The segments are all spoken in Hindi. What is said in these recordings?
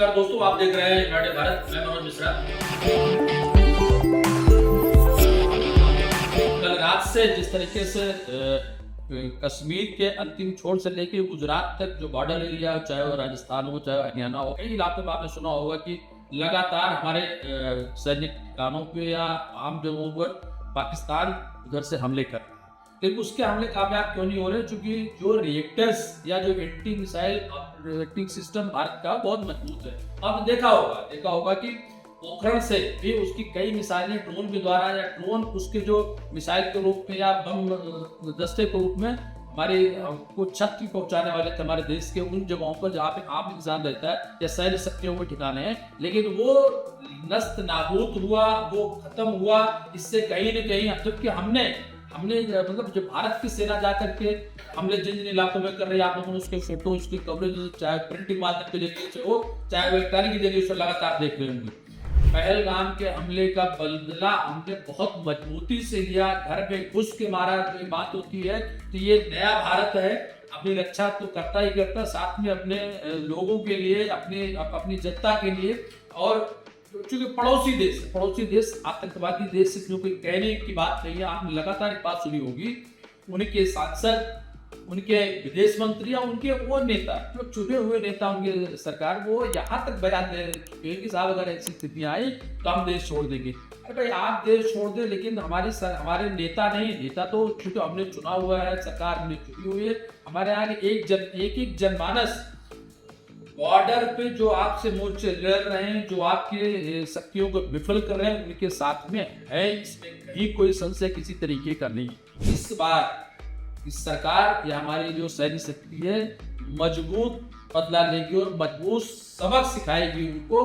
नमस्कार दोस्तों, आप देख रहे हैं यूनाइटेड भारत। मैं मनोज मिश्रा। कल रात से जिस तरीके से कश्मीर के अंतिम छोर से लेकर गुजरात तक जो बॉर्डर एरिया, चाहे वो राजस्थान हो चाहे हरियाणा हो, कई इलाकों में आपने सुना होगा कि लगातार हमारे सैनिक ठिकानों पे या आम जगहों पर पाकिस्तान उधर से हमले कर रहा है। लेकिन उसके हमले कामयाब क्यों नहीं हो रहे? क्योंकि जो रिएक्टर्स या जो anti missile reacting system Bharat का बहुत मजबूत है। आपने देखा होगा कि पोखरण से भी उसकी कई मिसाइलें ड्रोन के द्वारा या ड्रोन उसके जो मिसाइल के रूप में या बम दस्ते के रूप में हमारे को क्षति पहुंचाने वाले थे हमारे देश के उन जगहों पर जहाँ पे आम इंसान रहता है या सैन्य शक्तियों के ठिकाने हैं, लेकिन वो नस्त नाबूद हुआ, वो खत्म हुआ। इससे कहीं न कहीं जबकि हमने मतलब जो भारत की सेना जाकर के हमले जिन जिन इलाकों में कर रही है, आप लोगों ने उसके फोटो, उसकी कवरेज चाहे प्रिंटिंग माध्यम के जरिए से हो चाहे इलेक्ट्रॉनिक के जरिए से लगातार देख रहे होंगे। पहलगाम के हमले का बदला हमने बहुत मजबूती से लिया, घर में घुस के मारा। जो बात होती है तो ये नया भारत है, अपनी रक्षा तो करता ही करता, साथ में अपने लोगों के लिए, अपनी जनता के लिए। और चूंकि पड़ोसी देश आतंकवादी देश से जो कोई कहने की बात नहीं है। आपने लगातार एक बात सुनी होगी, उनके सांसद, उनके विदेश मंत्री या उनके वो नेता, जो चुने हुए नेता, उनके सरकार, वो यहाँ तक बयान दे चुके हैं कि साहब अगर ऐसी स्थितियां आई तो हम देश छोड़ देंगे। अरे भाई आप देश छोड़ दे, लेकिन हमारे नेता नहीं, नेता तो चूंकि हमने चुना हुआ है, सरकार हमने चुनी हुई है। हमारे यहाँ एक जनमानस बॉर्डर पे जो आपसे मोर्चे लड़ रहे हैं, जो आपके शक्तियों को विफल कर रहे हैं, उनके साथ में है। इसमें कहीं कोई संशय किसी तरीके का नहीं। इस बार इस सरकार या हमारी जो सैन्य शक्ति है मजबूत बदला लेगी और मजबूत सबक सिखाएगी उनको।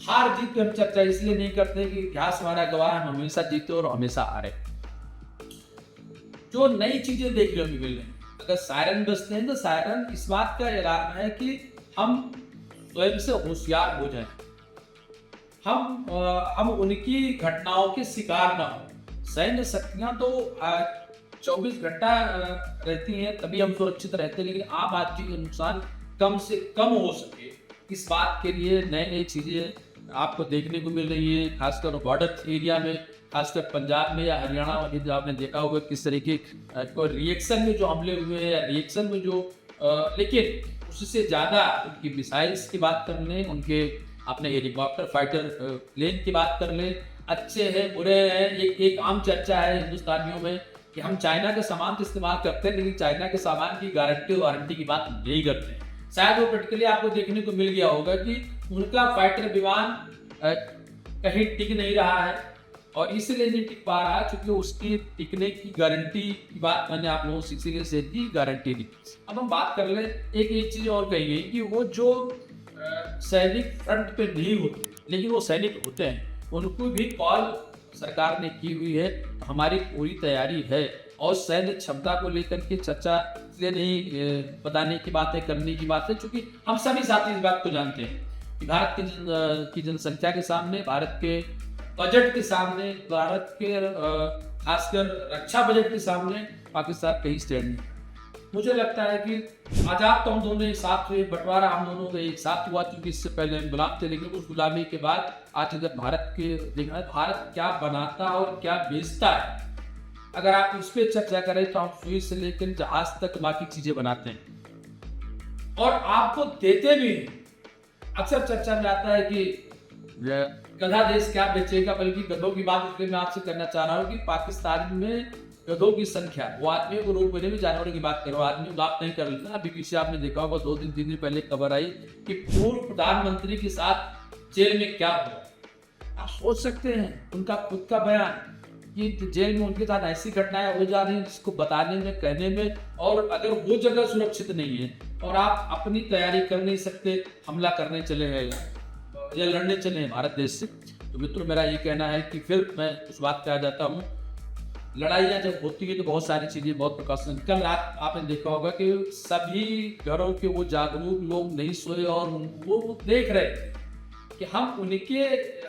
हार जीत पे हम चर्चा इसलिए नहीं करते कि इतिहास हमारा गवाह, हम हमेशा जीते और हमेशा हारे। जो नई चीजें देखने को मिल रही है, अगर सायरन बजते हैं तो सायरन इस बात का ऐलान है कि हम स्वयं से होशियार हो जाएं, हम उनकी घटनाओं के शिकार ना हो। सैन्य शक्तियां तो 24 घंटा रहती हैं, तभी हम सुरक्षित रहते हैं, लेकिन आम आदमी के नुकसान कम से कम हो सके, इस बात के लिए नई चीजें आपको देखने को मिल रही है। खासकर बॉर्डर एरिया में, खासकर पंजाब में या हरियाणा में, जो आपने देखा होगा किस तरीके रिएक्शन में जो हमले हुए हैं, रिएक्शन में जो लेकिन उससे ज़्यादा उनकी मिसाइल्स की बात कर लें, उनके अपने हेलीकॉप्टर फाइटर प्लेन की बात कर लें, अच्छे हैं बुरे हैं। एक आम चर्चा है हिंदुस्तानियों में कि हम चाइना के सामान तो इस्तेमाल करते हैं, लेकिन चाइना के सामान की गारंटी और वारंटी की बात नहीं करते हैं। शायद वो प्रैक्टिकली आपको देखने को मिल गया होगा कि उनका फाइटर विमान कहीं टिक नहीं रहा है, और इसलिए नहीं टिक पा रहा क्योंकि उसकी टिकने की गारंटी की बात मैंने आप लोगों से इसीलिए से दी, गारंटी दी। अब हम बात कर ले, एक चीज और कही गई कि वो जो सैनिक फ्रंट पे नहीं होते, लेकिन वो सैनिक होते हैं, उनको भी कॉल सरकार ने की हुई है। हमारी पूरी तैयारी है, और सैन्य क्षमता को लेकर के चर्चा इसलिए नहीं बताने की बात है, करने की बात है, क्योंकि हम सभी साथी इस बात को जानते हैं कि भारत की जनसंख्या के सामने, भारत के बजट के सामने, भारत के खासकर रक्षा बजट के सामने पाकिस्तान कहीं स्टैंड नहीं। मुझे लगता है कि आजाद तो हम दोनों एक साथ हुए, बंटवारा हम दोनों का एक साथ हुआ, क्योंकि इससे पहले हम गुलाम थे, लेकिन उस गुलामी के बाद आज अगर भारत के देखना है, भारत क्या बनाता और क्या बेचता है, अगर आप इस पर चर्चा करें तो हम सुई से लेकर जहाज तक बाकी चीजें बनाते हैं और आपको देते भी हैं। अक्सर चर्चा में आता है कि गधा देश क्या बेचेगा, बल्कि गधों की बात इसलिए मैं आपसे करना चाह रहा हूँ कि पाकिस्तान में गधों की संख्या, वो आदमियों को रोक में जानवरों की बात करो, आदमी बात नहीं कर लेता। अभी पीछे आपने देखा होगा 2 दिन पहले खबर आई कि पूर्व प्रधानमंत्री के साथ जेल में क्या हुआ। आप सोच सकते हैं उनका खुद का बयान कि जेल में उनके साथ ऐसी घटनाएं हो जा रही हैं जिसको बताने में, कहने में, और अगर वो जगह सुरक्षित नहीं है और आप अपनी तैयारी कर नहीं सकते, हमला करने चले हैं या लड़ने चले हैं भारत देश से, तो मित्रों मेरा ये कहना है कि फिर मैं उस बात पे आ जाता हूँ। लड़ाइयाँ जब होती है तो बहुत सारी चीजें, बहुत प्रकाशन। कल रात आपने देखा होगा कि सभी घरों के वो जागरूक लोग नहीं सोए और वो देख रहे कि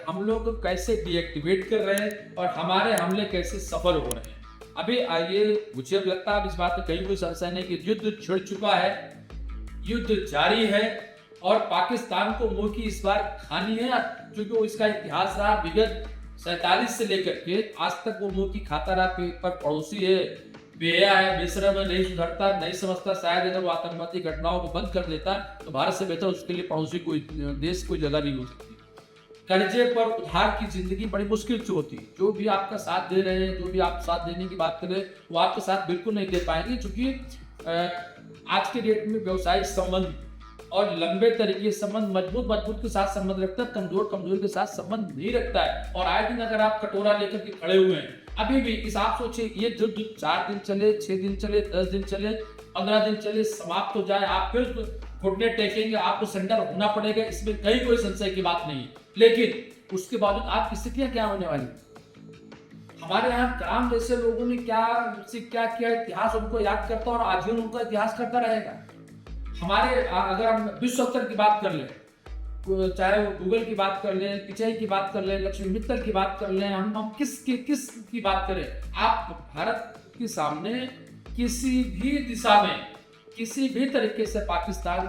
हम लोग कैसे डीएक्टिवेट कर रहे हैं और हमारे हमले कैसे सफल हो रहे हैं। अभी आइए, मुझे लगता है इस बात में कहीं कोई संशय नहीं कि युद्ध छिड़ चुका है, युद्ध जारी है, और पाकिस्तान को मुंह की इस बार खानी है, क्योंकि वो इसका इतिहास रहा विगत 47 से लेकर के आज तक वो मुंह की खाता रहा, पर पड़ोसी है, बेहया है, बेशरम है, नहीं सुधरता, नहीं समझता। शायद अगर वो आतंकवादी घटनाओं को बंद कर देता तो भारत से बेहतर उसके लिए पड़ोसी कोई देश कोई जगह नहीं हो सकती। कर्जे पर उधार की जिंदगी बड़ी मुश्किल से होती है। जो भी आपका साथ दे रहे हैं, जो भी आप साथ देने की बात कर रहे हैं, वो आपका साथ बिल्कुल नहीं दे पाएंगे, क्योंकि आज के डेट में व्यवसायिक संबंध और लंबे तरीके संबंध मजबूत के साथ संबंध रखता है, कमजोर के साथ संबंध नहीं रखता है। और आए दिन अगर आप कटोरा लेकर के खड़े हुए हैं, अभी भी इस आप सोचिए, ये युद्ध 4 दिन चले, 6 दिन चले, 10 दिन चले, 15 दिन चले, समाप्त हो जाए, आप फिर घुटने टेकेंगे, आपको सरेंडर होना पड़ेगा, इसमें कहीं कोई संशय की बात नहीं है। लेकिन उसके बावजूद आपकी स्थितियां क्या होने वाली? हमारे यहाँ कलाम जैसे लोगों ने क्या किया, इतिहास उनको याद करता और आजीवन उनका इतिहास करता रहेगा। हमारे अगर हम विश्व स्तर की बात कर लें, चाहे वो गूगल की बात कर लें, पिचाई की बात कर लें, लक्ष्मी मित्तल की बात कर लें, हम किस की बात करें, आप भारत के सामने किसी भी दिशा में किसी भी तरीके से पाकिस्तान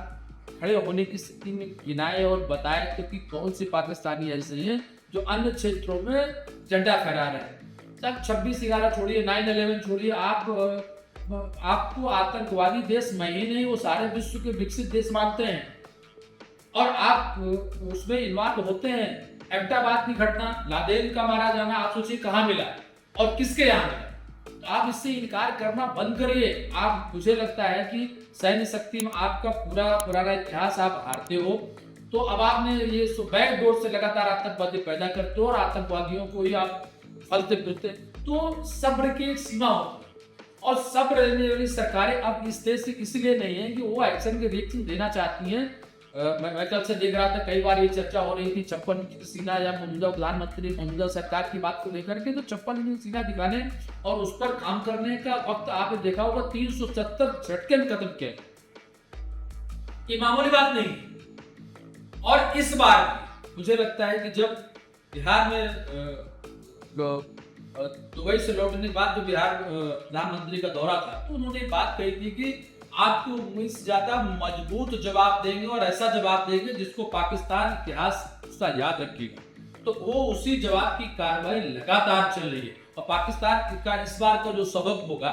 खड़े होने की स्थिति में गिनाए और बताए कि कौन सी पाकिस्तानी ऐसे हैं जो अन्य क्षेत्रों में झंडा फहरा रहे हैं। तब 26/11 छोड़िए, 9/11 छोड़िए, आपको आतंकवादी देश मैं ही नहीं, वो सारे विश्व के विकसित देश मानते हैं और आप उसमें इन्वॉल्व होते हैं। एबटाबाद की घटना, लादेन का मारा जाना, आप सोचिए कहाँ मिला और किसके यहाँ मिला। तो आप इससे इनकार करना बंद करिए। मुझे लगता है कि सैन्य शक्ति में आपका पुराना इतिहास आप हारते हो, तो अब आपने ये बैक डोर से लगातार आतंकवादी पैदा करते हो और आतंकवादियों को ही आप फलते फिरते, तो सब्र की एक सीमा होती है। और सब्र रहने वाली सरकारें अब इस देश से इसलिए नहीं है कि वो एक्शन के रिएक्शन देना चाहती हैं। मैं कल से देख रहा था, कई बार ये चर्चा हो रही थी चप्पल सीना या मौजूदा प्रधानमंत्री मौजूदा सरकार की बात को लेकर के, तो चप्पल सीना दिखाने और उस पर काम करने का वक्त आपने देखा होगा 370 झटके में कदम किए। ये मामूली बात नहीं। और इस बार मुझे लगता है कि जब बिहार में दुबई से लौटने के बाद जो बिहार प्रधानमंत्री का दौरा था, तो उन्होंने बात कही थी कि आपको उम्मीद से ज्यादा मजबूत जवाब देंगे और ऐसा जवाब देंगे जिसको पाकिस्तान इतिहास उसका याद रखेगा। तो वो उसी जवाब की कार्रवाई लगातार चल रही है और पाकिस्तान का इस बार का जो सबक होगा,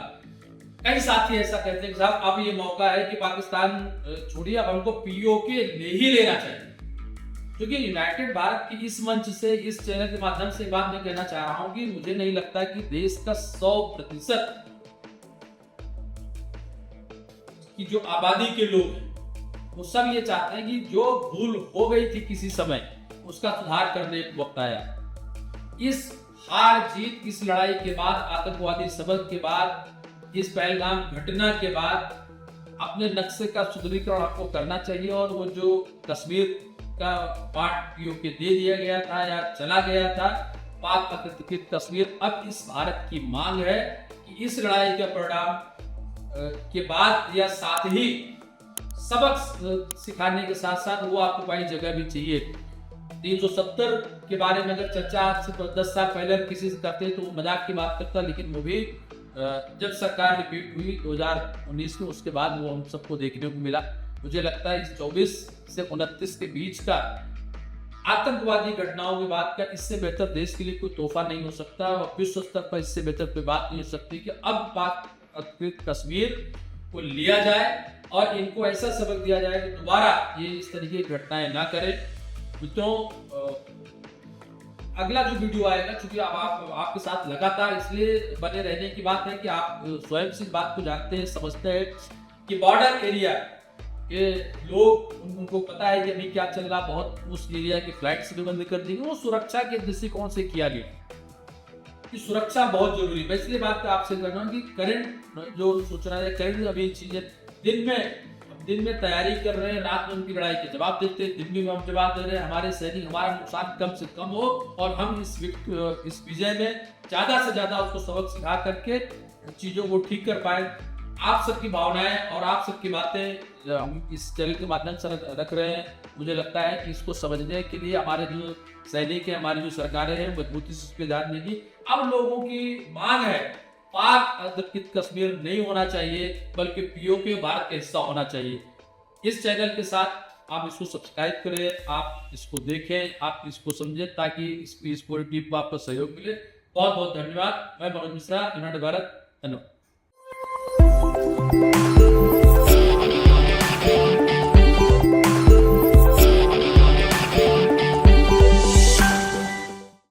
कई साथी ऐसा कहते हैं साहब अब ये मौका है कि पाकिस्तान छोड़िए, अब हमको पीओके ले ही लेना चाहिए। क्योंकि यूनाइटेड भारत की इस मंच से, इस चैनल के माध्यम से बात मैं कहना चाह रहा हूं कि मुझे नहीं लगता कि देश का 100% की जो आबादी के लोग हैं वो सब ये चाहते हैं कि जो भूल हो गई थी किसी समय उसका सुधार करने का वक्त आया। इस हार जीत, इस लड़ाई के बाद, आतंकवादी सबक के बाद, इस पहलगाम घटना के बाद अपने नक्शे का सुदृढ़ीकरण आपको करना चाहिए। और वो जो कश्मीर का पार्ट पीओके दे दिया गया था या चला गया था, पाक अधिकृत कश्मीर, अब इस भारत की मांग है कि इस लड़ाई का परिणाम के बाद या साथ ही सबक सिखाने के साथ साथ वो आपको कई जगह भी चाहिए। 370 के बारे में अगर चर्चा आज से 10 साल पहले किसी से करते तो वो मजाक की बात करता, लेकिन वो भी जब सरकार रिपीट हुई 2019 में, उसके बाद वो हम सबको देखने को मिला। मुझे लगता है इस 24 से 29 के बीच का आतंकवादी घटनाओं की बात का इससे बेहतर देश के लिए कोई तोहफा नहीं हो सकता और विश्व स्तर पर इससे बेहतर कोई बात नहीं हो सकती कि अब पाक अधिकृत कश्मीर को लिया जाए और इनको ऐसा सबक दिया जाए कि दोबारा ये इस तरीके की घटनाएं ना करें। मित्रों, अगला जो वीडियो आएगा, क्योंकि अब आपके साथ लगातार इसलिए बने रहने की बात है कि आप स्वयं से इस बात को जानते हैं, समझते हैं कि बॉर्डर एरिया के लोग, उनको पता है कि अभी क्या चल रहा, बहुत उस एरिया की फ्लाइट्स भी बंद कर दी गई। वो सुरक्षा के दृष्टिकोण से किया गया कि सुरक्षा बहुत जरूरी है। मैं इसलिए बात आपसे कर रहा हूँ कि करंट जो सूचना है, करंट अभी चीजें दिन में तैयारी कर रहे हैं, रात में उनकी लड़ाई के जवाब देते हैं, दिन में हम जवाब दे रहे हैं, हमारे सैनिक, हमारा नुकसान कम से कम हो और हम इस विजय में ज्यादा से ज्यादा उसको सबक सिखा करके चीजों को ठीक कर पाए। आप सबकी भावनाएं और आप सबकी बातें हम इस चैनल के माध्यम से रख रहे हैं। मुझे लगता है कि इसको समझने के लिए हमारे जो सैनिक है, हमारी जो सरकारें हैं, मजबूती से इस पर ध्यान देगी। अब लोगों की मांग है पाक अधिकृत कश्मीर नहीं होना चाहिए, बल्कि पीओके भारत का हिस्सा होना चाहिए। इस चैनल के साथ आप इसको सब्सक्राइब करें, आप इसको देखें, आप इसको समझें, ताकि इस पूरी टीम को आपको सहयोग मिले। बहुत बहुत धन्यवाद। मैं मनोज मिश्रा, यूनाइटेड भारत। धन्यवाद।